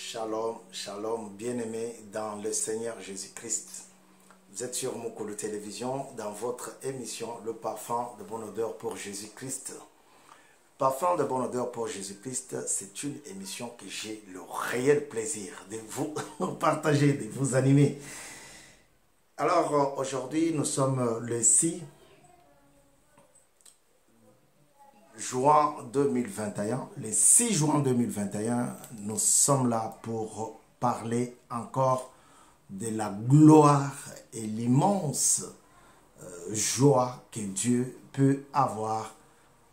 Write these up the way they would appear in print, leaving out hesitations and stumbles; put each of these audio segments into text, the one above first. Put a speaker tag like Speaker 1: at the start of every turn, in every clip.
Speaker 1: Shalom, shalom, bien-aimés dans le Seigneur Jésus-Christ. Vous êtes sur Mokolo Télévision dans votre émission Le Parfum de bonne odeur pour Jésus-Christ. Parfum de bonne odeur pour Jésus-Christ, c'est une émission que j'ai le réel plaisir de vous partager, de vous animer. Alors aujourd'hui, nous sommes le 6 juin 2021. Le 6 juin 2021, nous sommes là pour parler encore de la gloire et l'immense joie que Dieu peut avoir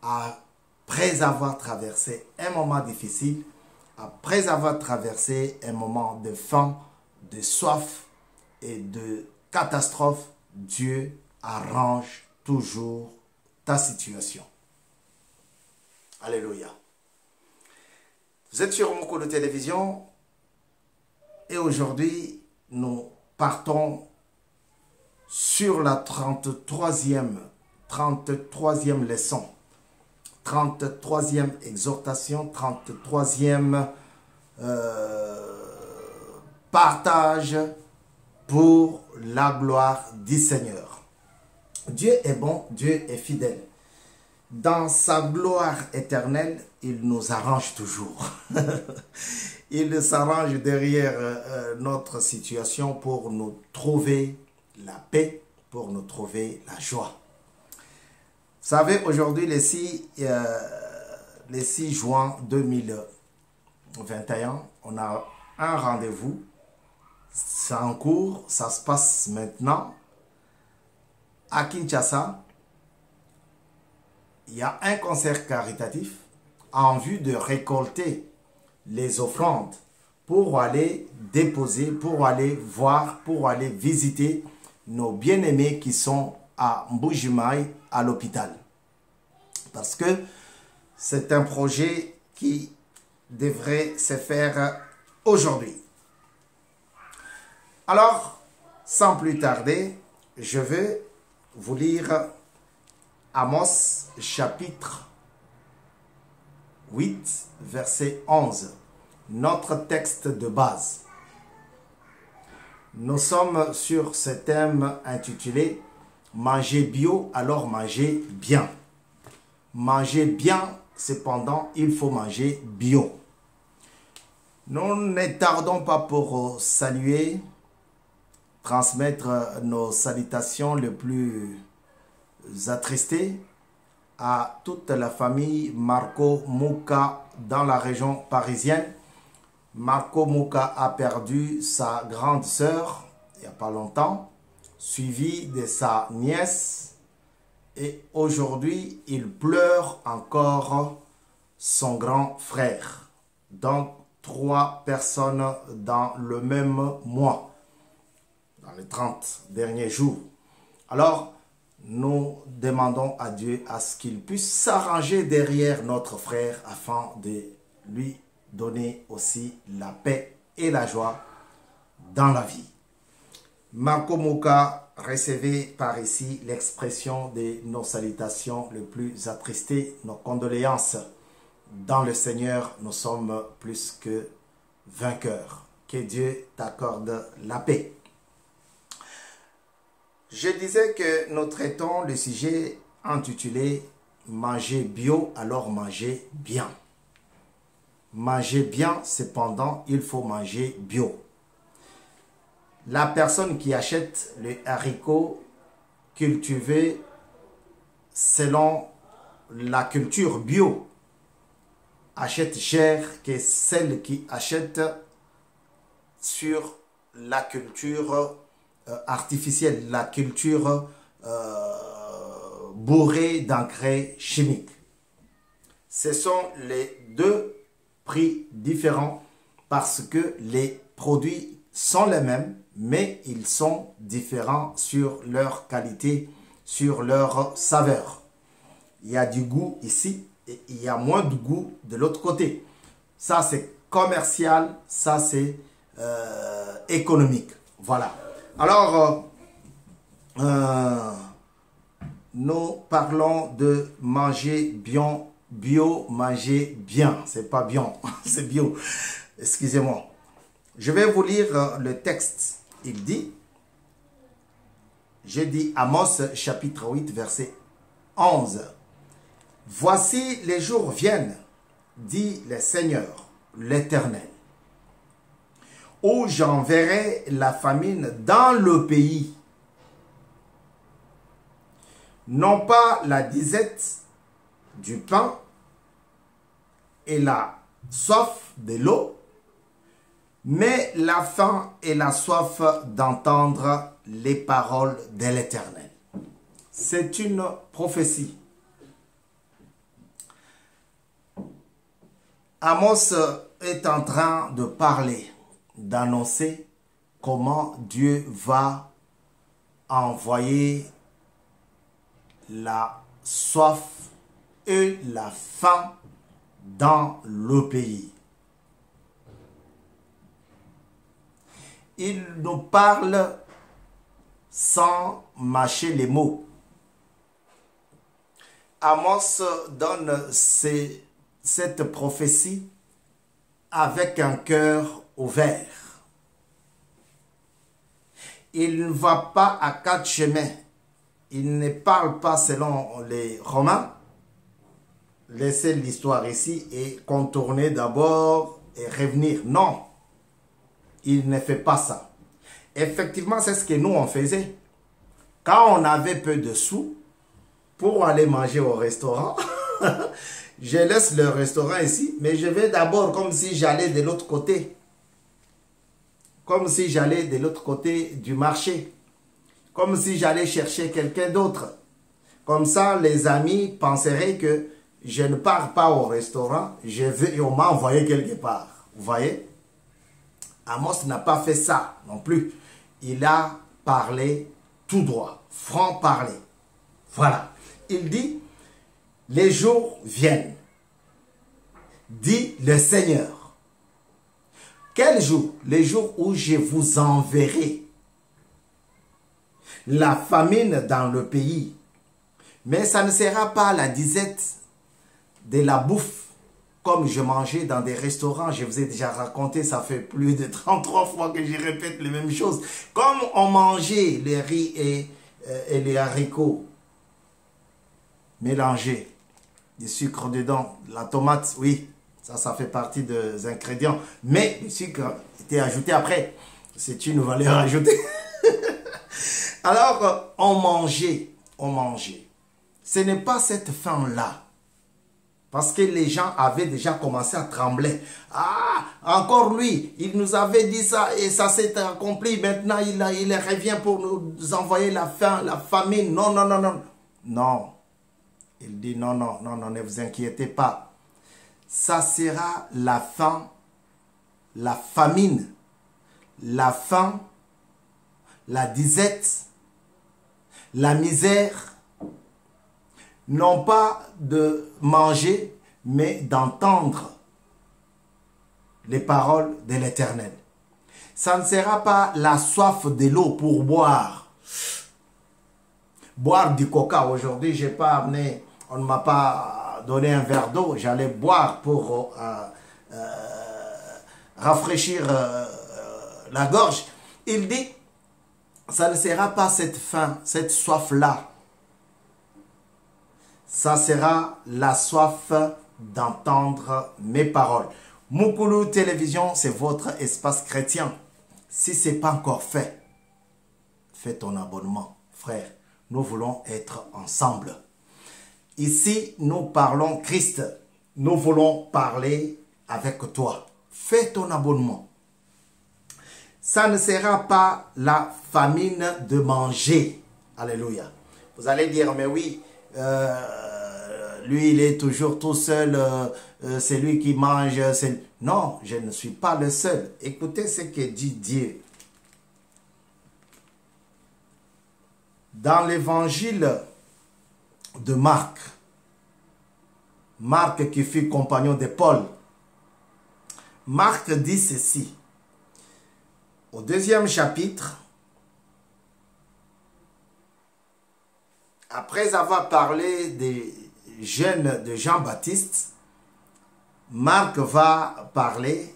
Speaker 1: après avoir traversé un moment difficile, après avoir traversé un moment de faim, de soif et de catastrophe. Dieu arrange toujours ta situation. Alléluia. Vous êtes sur Mokolo Télévision et aujourd'hui, nous partons sur la 33e leçon, 33e exhortation, 33e partage pour la gloire du Seigneur. Dieu est bon, Dieu est fidèle. Dans sa gloire éternelle, il nous arrange toujours. Il s'arrange derrière notre situation pour nous trouver la paix, pour nous trouver la joie. Vous savez, aujourd'hui, le 6 juin 2021, on a un rendez-vous. C'est en cours, ça se passe maintenant à Kinshasa. Il y a un concert caritatif en vue de récolter les offrandes pour aller déposer, pour aller voir, pour aller visiter nos bien-aimés qui sont à Mbujimayi à l'hôpital. Parce que c'est un projet qui devrait se faire aujourd'hui. Alors, sans plus tarder, je vais vous lire Amos chapitre 8, verset 11, notre texte de base. Nous sommes sur ce thème intitulé « Manger bio, alors manger bien ». Manger bien, cependant, il faut manger bio. Nous ne tardons pas pour saluer, transmettre nos salutations les plus attristées à toute la famille Marco Mouka dans la région parisienne. Marco Mouka a perdu sa grande sœur il n'y a pas longtemps, suivie de sa nièce, et aujourd'hui il pleure encore son grand frère. Donc 3 personnes dans le même mois, dans les 30 derniers jours. Alors nous demandons à Dieu à ce qu'il puisse s'arranger derrière notre frère afin de lui donner aussi la paix et la joie dans la vie. Marco Mouka, recevez par ici l'expression de nos salutations les plus attristées, nos condoléances. Dans le Seigneur, nous sommes plus que vainqueurs. Que Dieu t'accorde la paix. Je disais que nous traitons le sujet intitulé « Manger bio, alors manger bien ». Manger bien, cependant, il faut manger bio. La personne qui achète les haricots cultivés selon la culture bio achète cher que celle qui achète sur la culture artificielle, la culture bourrée d'engrais chimiques. Ce sont les deux prix différents parce que les produits sont les mêmes, mais ils sont différents sur leur qualité, sur leur saveur. Il y a du goût ici et il y a moins de goût de l'autre côté. Ça c'est commercial, ça c'est économique. Voilà. Alors, nous parlons de manger bien, bio, manger bien. C'est pas bien, c'est bio. Excusez-moi. Je vais vous lire le texte. Il dit, j'ai dit Amos chapitre 8 verset 11. Voici les jours viennent, dit le Seigneur, l'Éternel, où j'enverrai la famine dans le pays. Non pas la disette du pain et la soif de l'eau, mais la faim et la soif d'entendre les paroles de l'Éternel. C'est une prophétie. Amos est en train de parler, d'annoncer comment Dieu va envoyer la soif et la faim dans le pays. Il nous parle sans mâcher les mots. Amos donne cette prophétie avec un cœur ouvert. Il ne va pas à quatre chemins. Il ne parle pas selon les Romains. Laissez l'histoire ici et contourner d'abord et revenir. Non, il ne fait pas ça. Effectivement, c'est ce que nous on faisait. Quand on avait peu de sous pour aller manger au restaurant, je laisse le restaurant ici, mais je vais d'abord comme si j'allais de l'autre côté. Comme si j'allais de l'autre côté du marché. Comme si j'allais chercher quelqu'un d'autre. Comme ça, les amis penseraient que je ne pars pas au restaurant, on m'a envoyé quelque part. Vous voyez? Amos n'a pas fait ça non plus. Il a parlé tout droit, franc parler. Voilà. Il dit, les jours viennent, dit le Seigneur. Quel jour? Les jours où je vous enverrai la famine dans le pays. Mais ça ne sera pas la disette de la bouffe comme je mangeais dans des restaurants. Je vous ai déjà raconté, ça fait plus de 33 fois que je répète les mêmes choses. Comme on mangeait les riz et les haricots mélangés, du sucre dedans, la tomate, oui, ça fait partie des ingrédients. Mais le sucre était ajouté après. C'est une valeur ajoutée. Alors, on mangeait. Ce n'est pas cette faim-là. Parce que les gens avaient déjà commencé à trembler. Ah, encore lui, il nous avait dit ça et ça s'est accompli. Maintenant, il revient pour nous envoyer la faim, la famine. Non, non, non, non. Non. Il dit non, non, non, non, ne vous inquiétez pas. Ça sera la faim, la famine, la faim, la disette, la misère, non pas de manger, mais d'entendre les paroles de l'Éternel. Ça ne sera pas la soif de l'eau pour boire. Boire du coca. Aujourd'hui, j'ai pas amené, on ne m'a pas donné un verre d'eau. J'allais boire pour rafraîchir la gorge. Il dit, ça ne sera pas cette faim, cette soif-là. Ça sera la soif d'entendre mes paroles. Mukulu Télévision, c'est votre espace chrétien. Si ce n'est pas encore fait, fais ton abonnement, frère. Nous voulons être ensemble. Ici, nous parlons Christ. Nous voulons parler avec toi. Fais ton abonnement. Ça ne sera pas la famine de manger. Alléluia. Vous allez dire, mais oui, lui, il est toujours tout seul, c'est lui qui mange. Non, je ne suis pas le seul. Écoutez ce que dit Dieu. Dans l'évangile de Marc, Marc qui fut compagnon de Paul, Marc dit ceci. Au 2e chapitre, après avoir parlé des jeunes de Jean-Baptiste, Marc va parler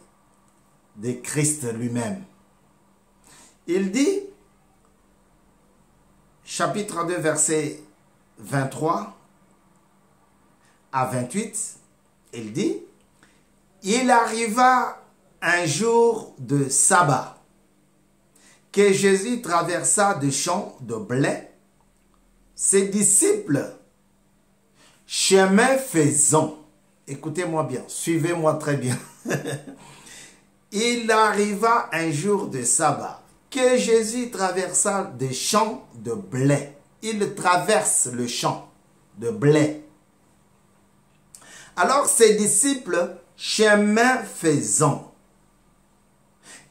Speaker 1: de Christ lui-même. Il dit, chapitre 2, verset 23 à 28, il dit, « Il arriva un jour de sabbat que Jésus traversa des champs de blé. Ses disciples, chemin faisant, écoutez-moi bien, suivez-moi très bien. Il arriva un jour de sabbat que Jésus traversa des champs de blé. Il traverse le champ de blé. Alors ses disciples, chemin faisant,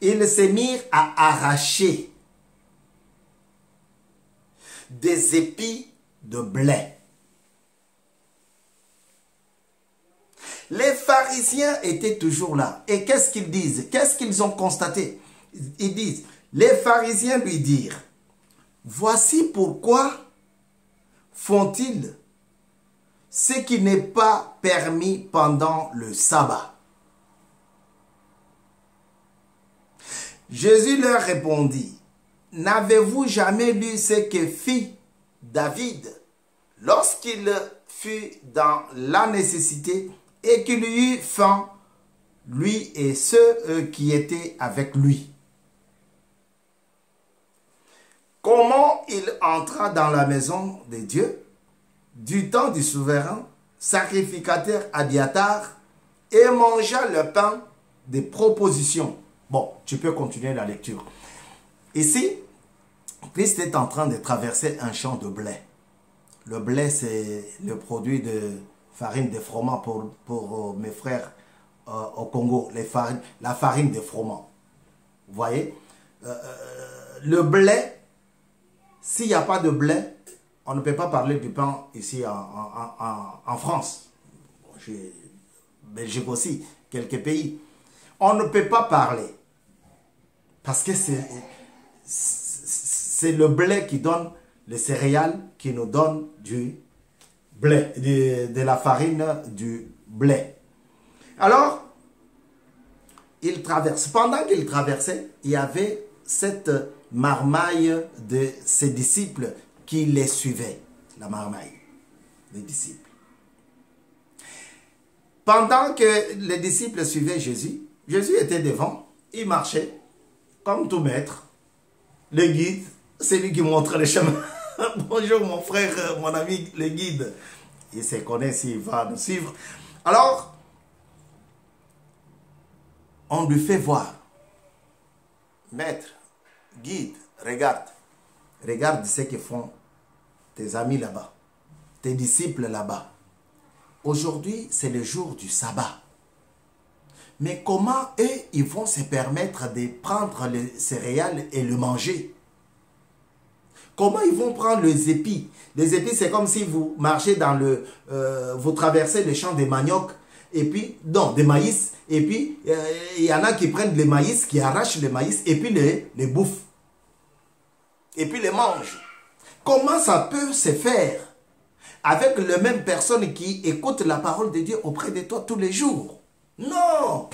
Speaker 1: ils se mirent à arracher des épis de blé. Les pharisiens étaient toujours là. Et qu'est-ce qu'ils disent? Qu'est-ce qu'ils ont constaté? Ils disent, les pharisiens lui dirent, voici pourquoi font-ils ce qui n'est pas permis pendant le sabbat. Jésus leur répondit, n'avez-vous jamais lu ce que fit David lorsqu'il fut dans la nécessité et qu'il eut faim, lui et ceux qui étaient avec lui? Comment il entra dans la maison de Dieu du temps du souverain sacrificateur Abiatar et mangea le pain des propositions. Bon, tu peux continuer la lecture. Ici, Christ est en train de traverser un champ de blé. Le blé, c'est le produit de farine de froment pour mes frères au Congo. La farine de froment. Vous voyez, le blé, s'il n'y a pas de blé, on ne peut pas parler du pain ici en France. Belgique aussi, quelques pays. On ne peut pas parler. Parce que c'est le blé qui donne les céréales, qui nous donne du blé, de la farine du blé. Alors, il traverse. Pendant qu'il traversait, il y avait cette marmaille de ses disciples qui les suivaient. La marmaille des disciples. Pendant que les disciples suivaient Jésus, Jésus était devant, il marchait comme tout maître. Le guide, c'est lui qui montre le chemin. Bonjour mon frère, mon ami, le guide. Il se connaît s'il va nous suivre. Alors, on lui fait voir. Maître, guide, regarde. Regarde ce que font tes amis là-bas, tes disciples là-bas. Aujourd'hui, c'est le jour du sabbat. Mais comment eux, ils vont se permettre de prendre les céréales et le manger? Comment ils vont prendre les épis? Les épis, c'est comme si vous marchez dans le... vous traversez le champ des manioc, et puis, non, des maïs, et puis, il y en a qui prennent les maïs, qui arrachent les maïs, et puis les bouffent. Et puis les mangent. Comment ça peut se faire avec les mêmes personnes qui écoutent la parole de Dieu auprès de toi tous les jours? Non!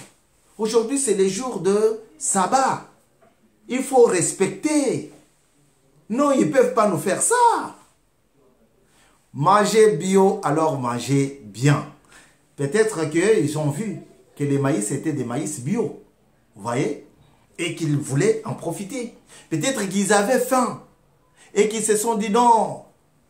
Speaker 1: Aujourd'hui, c'est les jours de sabbat. Il faut respecter. Non, ils ne peuvent pas nous faire ça. Manger bio, alors manger bien. Peut-être qu'ils ont vu que les maïs étaient des maïs bio. Vous voyez? Et qu'ils voulaient en profiter. Peut-être qu'ils avaient faim. Et qu'ils se sont dit non,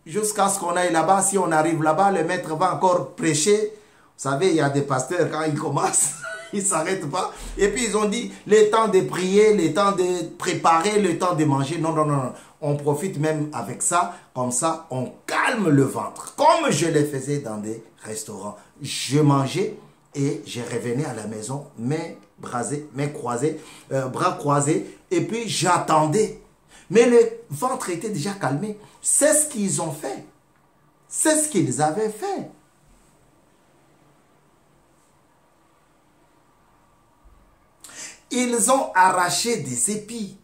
Speaker 1: jusqu'à ce qu'on aille là-bas, si on arrive là-bas, le maître va encore prêcher. Vous savez, il y a des pasteurs, quand ils commencent, ils ne s'arrêtent pas. Et puis ils ont dit, le temps de prier, le temps de préparer, le temps de manger. Non, non, non, non. On profite même avec ça. Comme ça, on calme le ventre. Comme je le faisais dans des restaurants. Je mangeais et je revenais à la maison, bras croisés. Et puis j'attendais. Mais le ventre était déjà calmé. C'est ce qu'ils ont fait. C'est ce qu'ils avaient fait. Ils ont arraché des épis.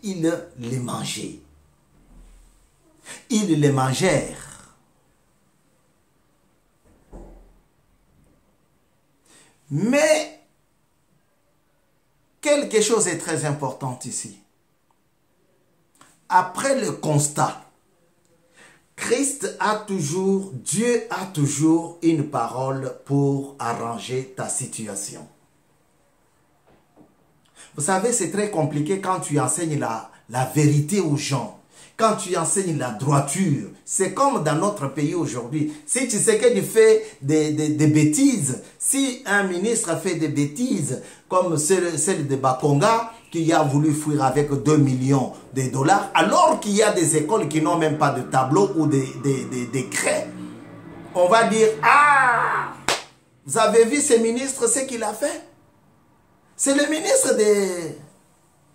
Speaker 1: Ils les mangeaient. Ils les mangèrent. Mais que quelque chose est très important ici. Après le constat, Dieu a toujours une parole pour arranger ta situation. Vous savez, c'est très compliqué quand tu enseignes la vérité aux gens. Quand tu enseignes la droiture, c'est comme dans notre pays aujourd'hui. Si tu sais que tu fais des bêtises, si un ministre fait des bêtises, comme celle de Bakonga, qui a voulu fuir avec 2 millions de dollars, alors qu'il y a des écoles qui n'ont même pas de tableau ou des craies, on va dire, ah, vous avez vu ce ministre, ce qu'il a fait? C'est le ministre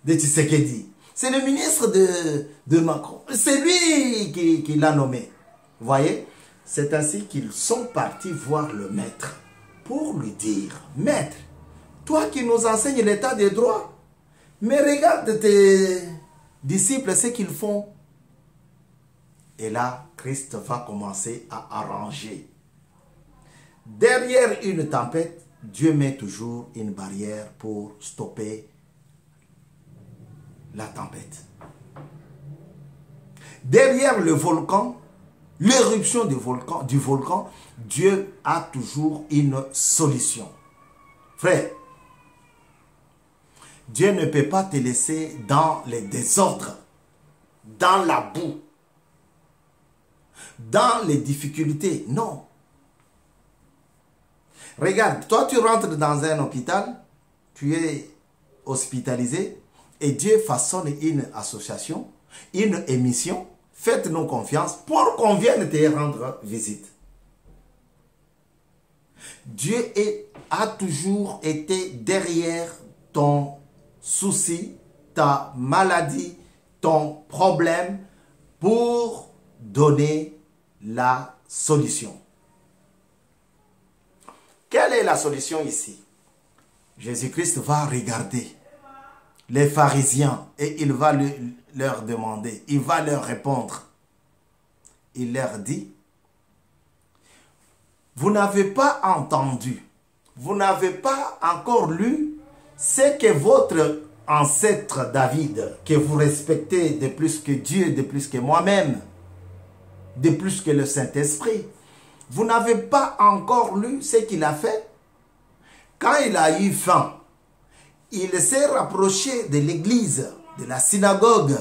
Speaker 1: de Tshisekedi. C'est le ministre de Macron. C'est lui qui l'a nommé. Vous voyez? C'est ainsi qu'ils sont partis voir le maître pour lui dire, maître, toi qui nous enseignes l'état des droits, mais regarde tes disciples ce qu'ils font. Et là, Christ va commencer à arranger. Derrière une tempête, Dieu met toujours une barrière pour stopper la tempête. Derrière le volcan, l'éruption du volcan, Dieu a toujours une solution. Frère, Dieu ne peut pas te laisser dans les désordres, dans la boue, dans les difficultés. Non. Regarde, toi tu rentres dans un hôpital, tu es hospitalisé et Dieu façonne une association, une émission, faites-nous confiance pour qu'on vienne te rendre visite. Dieu a toujours été derrière ton souci, ta maladie, ton problème pour donner la solution. Quelle est la solution ici? Jésus-Christ va regarder les pharisiens et il va leur demander, il va leur répondre. Il leur dit, vous n'avez pas entendu, vous n'avez pas encore lu ce que votre ancêtre David, que vous respectez de plus que Dieu, de plus que moi-même, de plus que le Saint-Esprit, vous n'avez pas encore lu ce qu'il a fait? Quand il a eu faim, il s'est rapproché de l'église, de la synagogue.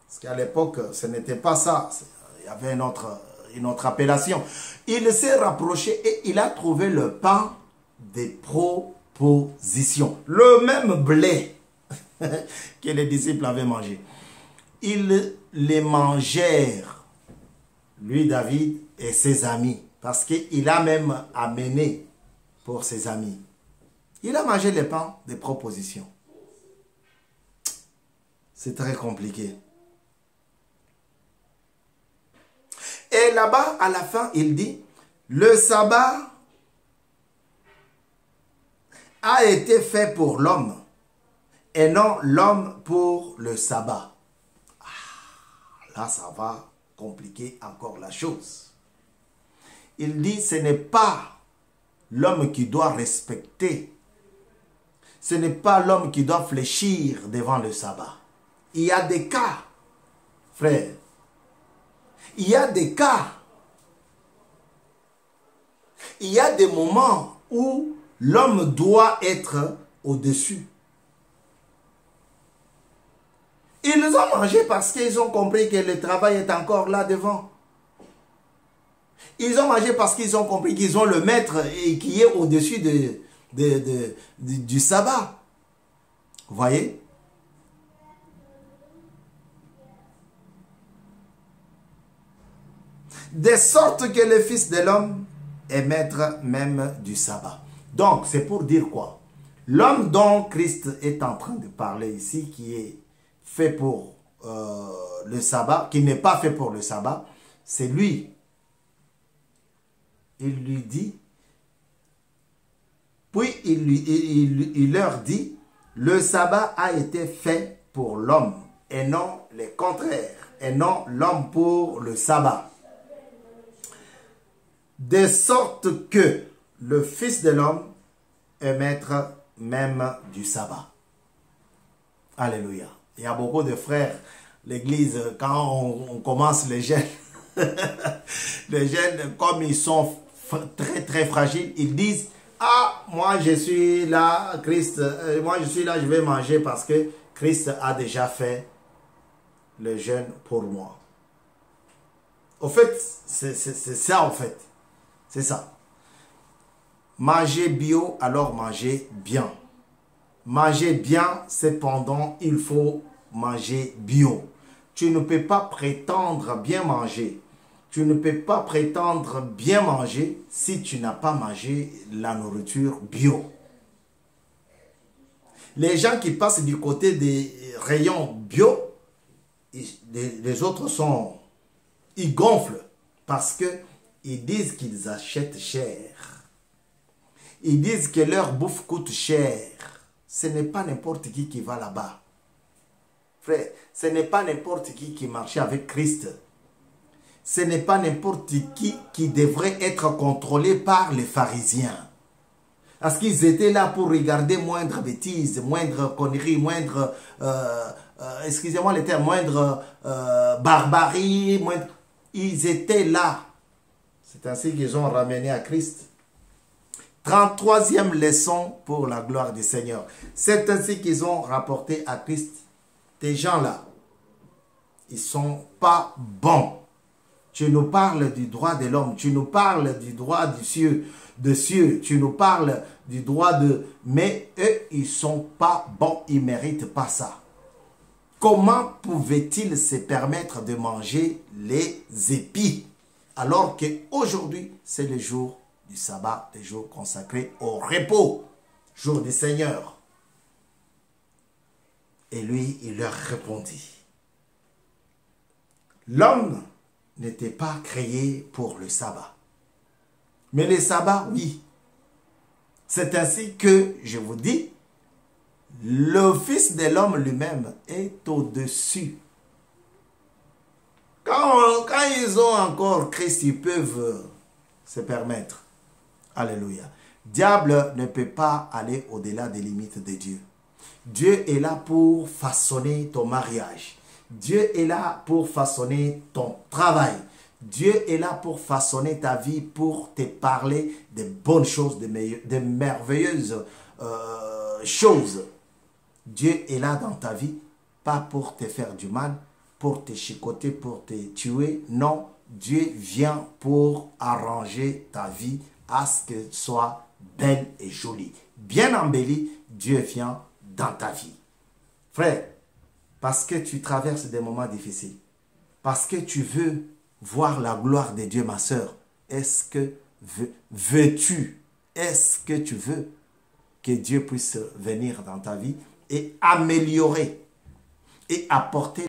Speaker 1: Parce qu'à l'époque, ce n'était pas ça. Il y avait une autre appellation. Il s'est rapproché et il a trouvé le pain des propositions. Le même blé que les disciples avaient mangé. Ils les mangèrent, lui David et ses amis. Parce qu'il a même amené pour ses amis. Il a mangé les pains des propositions. C'est très compliqué. Et là-bas, à la fin, il dit, le sabbat a été fait pour l'homme et non l'homme pour le sabbat. Ah, là, ça va compliquer encore la chose. Il dit, ce n'est pas l'homme qui doit respecter. Ce n'est pas l'homme qui doit fléchir devant le sabbat. Il y a des cas, frère. Il y a des cas. Il y a des moments où l'homme doit être au-dessus. Ils ont mangé parce qu'ils ont compris que le travail est encore là devant. Ils ont mangé parce qu'ils ont compris qu'ils ont le maître et qui est au-dessus du sabbat. Vous voyez? De sorte que le Fils de l'homme est maître même du sabbat. Donc, c'est pour dire quoi? L'homme dont Christ est en train de parler ici, qui est fait pour le sabbat, qui n'est pas fait pour le sabbat, c'est lui. Il lui dit, puis il leur dit, le sabbat a été fait pour l'homme et non le contraire, et non l'homme pour le sabbat. De sorte que le Fils de l'homme est maître même du sabbat. Alléluia. Il y a beaucoup de frères, l'église, quand on commence les jeunes, les jeunes, comme ils sont très très fragiles, ils disent, ah, moi je suis là, Christ, moi je suis là, je vais manger parce que Christ a déjà fait le jeûne pour moi. Au fait, c'est ça en fait. C'est ça. Manger bio, alors manger bien. Manger bien, cependant, il faut manger bio. Tu ne peux pas prétendre bien manger. Tu ne peux pas prétendre bien manger si tu n'as pas mangé la nourriture bio. Les gens qui passent du côté des rayons bio, les autres sont... Ils gonflent parce qu'ils disent qu'ils achètent cher. Ils disent que leur bouffe coûte cher. Ce n'est pas n'importe qui va là-bas. Frère, ce n'est pas n'importe qui marche avec Christ. Ce n'est pas n'importe qui devrait être contrôlé par les pharisiens. Parce qu'ils étaient là pour regarder moindre bêtise, moindre connerie, moindre, excusez-moi le terme, moindre barbarie, moindre... Ils étaient là. C'est ainsi qu'ils ont ramené à Christ. 33e leçon pour la gloire du Seigneur. C'est ainsi qu'ils ont rapporté à Christ. Ces gens-là, ils ne sont pas bons. Tu nous parles du droit de l'homme, tu nous parles du droit du cieux, tu nous parles du droit de... Mais eux, ils ne sont pas bons, ils ne méritent pas ça. Comment pouvaient-ils se permettre de manger les épis alors qu'aujourd'hui, c'est le jour du sabbat, le jour consacré au repos, jour du Seigneur? Et lui, il leur répondit, l'homme n'était pas créé pour le sabbat. Mais le sabbat, oui. C'est ainsi que, je vous dis, le Fils de l'homme lui-même est au-dessus. Quand ils ont encore Christ, ils peuvent se permettre. Alléluia. Diable ne peut pas aller au-delà des limites de Dieu. Dieu est là pour façonner ton mariage. Dieu est là pour façonner ton travail. Dieu est là pour façonner ta vie, pour te parler de bonnes choses, de merveilleuses choses. Dieu est là dans ta vie, pas pour te faire du mal, pour te chicoter, pour te tuer. Non, Dieu vient pour arranger ta vie à ce qu'elle soit belle et jolie. Bien embellie, Dieu vient dans ta vie. Frère, parce que tu traverses des moments difficiles, parce que tu veux voir la gloire de Dieu, ma soeur, est-ce que veux-tu, est-ce que tu veux que Dieu puisse venir dans ta vie et améliorer et apporter